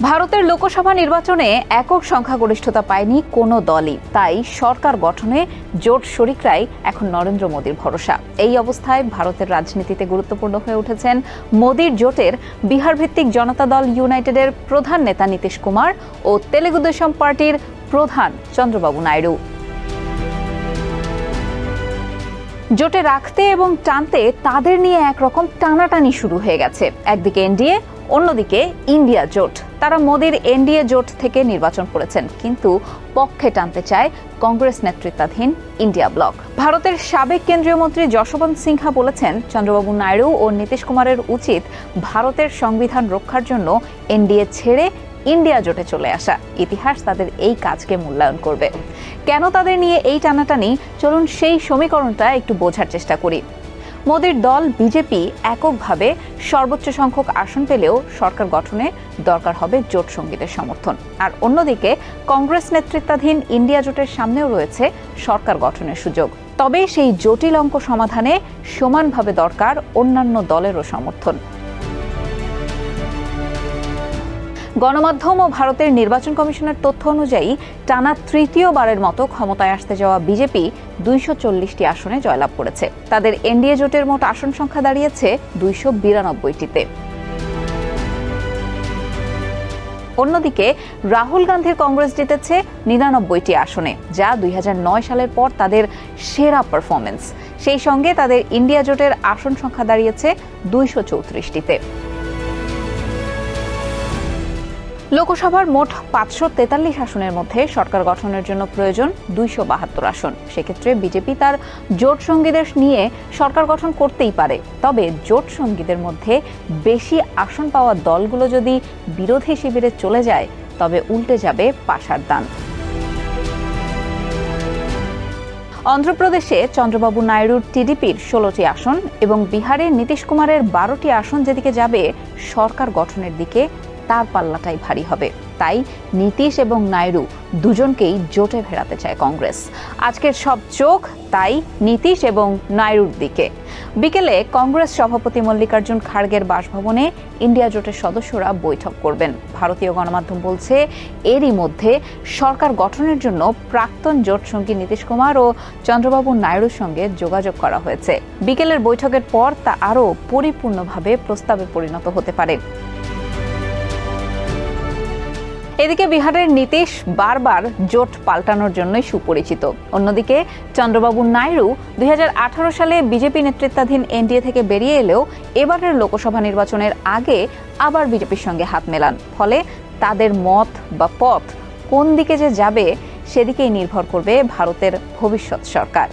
ভারতের লোকসভা নির্বাচনে একক সংখ্যাগরিষ্ঠতা পায়নি কোনো দলই, তাই সরকার গঠনে জোট শরিকরাই এখন নরেন্দ্র মোদীর ভরসা। এই অবস্থায় ভারতের রাজনীতিতে গুরুত্বপূর্ণ হয়ে উঠেছেন মোদীর জোটের বিহার ভিত্তিক জনতা দল ইউনাইটেডের প্রধান নেতা নীতিশ কুমার ও তেলেগু দেশম পার্টির প্রধান চন্দ্রবাবু নাইডু। জোটে রাখতে এবং টানতে তাদের নিয়ে একরকম টানাটানি শুরু হয়ে গেছে। একদিকে এনডিএ, অন্যদিকে ইন্ডিয়া জোট। তারা মোদীর এনডিএ জোট থেকে নির্বাচন করেছেন, কিন্তু পক্ষে টানতে চায় কংগ্রেস নেতৃত্বাধীন ইন্ডিয়া ব্লক। ভারতের সাবেক কেন্দ্রীয় মন্ত্রী যশবন্ত সিনহা বলেছেন, চন্দ্রবাবু নাইডু ও নীতিশ কুমারের উচিত ভারতের সংবিধান রক্ষার জন্য এনডিএ ছেড়ে ইন্ডিয়া জোটে চলে আসা। ইতিহাস তাদের এই কাজকে মূল্যায়ন করবে। কেন তাদের নিয়ে এই টানাটানি, চলুন সেই সমীকরণটা একটু বোঝার চেষ্টা করি। মোদীর দল বিজেপি এককভাবে সর্বোচ্চ সংখ্যক আসন পেলেও সরকার গঠনে দরকার হবে জোট সঙ্গীদের সমর্থন। আর অন্যদিকে কংগ্রেস নেতৃত্বাধীন ইন্ডিয়া জোটের সামনেও রয়েছে সরকার গঠনের সুযোগ। তবে সেই জটিল অঙ্ক সমাধানে সমানভাবে দরকার অন্যান্য দলেরও সমর্থন। গণমাধ্যম ও ভারতের নির্বাচন কমিশনের তথ্য অনুযায়ী টানা তৃতীয়বারের মতো ক্ষমতায় আসতে যাওয়া বিজেপি 240টি আসনে জয়লাভ করেছে। তাদের এনডিএ জোটের মোট আসন সংখ্যা দাঁড়িয়েছে 292টিতে। অন্যদিকে রাহুল গান্ধীর কংগ্রেস জিতেছে 99টি আসনে, যা 2009 সালের পর তাদের সেরা পারফরমেন্স। সেই সঙ্গে তাদের ইন্ডিয়া জোটের আসন সংখ্যা দাঁড়িয়েছে 234টিতে। লোকসভার মোট 543 আসনের মধ্যে সরকার গঠনের জন্য প্রয়োজন 272 আসন। সেক্ষেত্রে বিজেপি তার জোট সঙ্গীদের নিয়ে সরকার গঠন করতেই পারে। তবে জোট সঙ্গীদের মধ্যে বেশি আসন পাওয়া দলগুলো যদি বিরোধী শিবিরে চলে যায়, তবে উল্টে যাবে পাশার দান। অন্ধ্রপ্রদেশে চন্দ্রবাবু নাইডুর টিডিপির 16টি আসন এবং বিহারে নীতিশ কুমারের 12টি আসন যেদিকে যাবে, সরকার গঠনের দিকে তার পাল্লাটাই ভারী হবে। তাই নীতিশ এবং নাইডু দুজনকেই জোটে ফেরাতে চায় কংগ্রেস। আজকের সব চোখ তাই নীতিশ এবং নাইডুর দিকে। বিকেলে কংগ্রেস সভাপতি মল্লিকার্জুন খাড়গের বাসভবনে ইন্ডিয়া জোটের সদস্যরা বৈঠক করবেন। ভারতীয় গণমাধ্যম বলছে, এরই মধ্যে সরকার গঠনের জন্য প্রাক্তন জোট সঙ্গী নীতিশ কুমার ও চন্দ্রবাবু নাইডুর সঙ্গে যোগাযোগ করা হয়েছে। বিকেলের বৈঠকের পর তা আরও পরিপূর্ণভাবে প্রস্তাবে পরিণত হতে পারে। এদিকে বিহারের নীতিশ বারবার জোট পাল্টানোর জন্যই সুপরিচিত। অন্যদিকে চন্দ্রবাবু নাইডু 2018 সালে বিজেপি নেতৃত্বাধীন এনডিএ থেকে বেরিয়ে এলেও এবারের লোকসভা নির্বাচনের আগে আবার বিজেপির সঙ্গে হাত মেলান। ফলে তাদের মত বা পথ কোন দিকে যে যাবে, সেদিকেই নির্ভর করবে ভারতের ভবিষ্যৎ সরকার।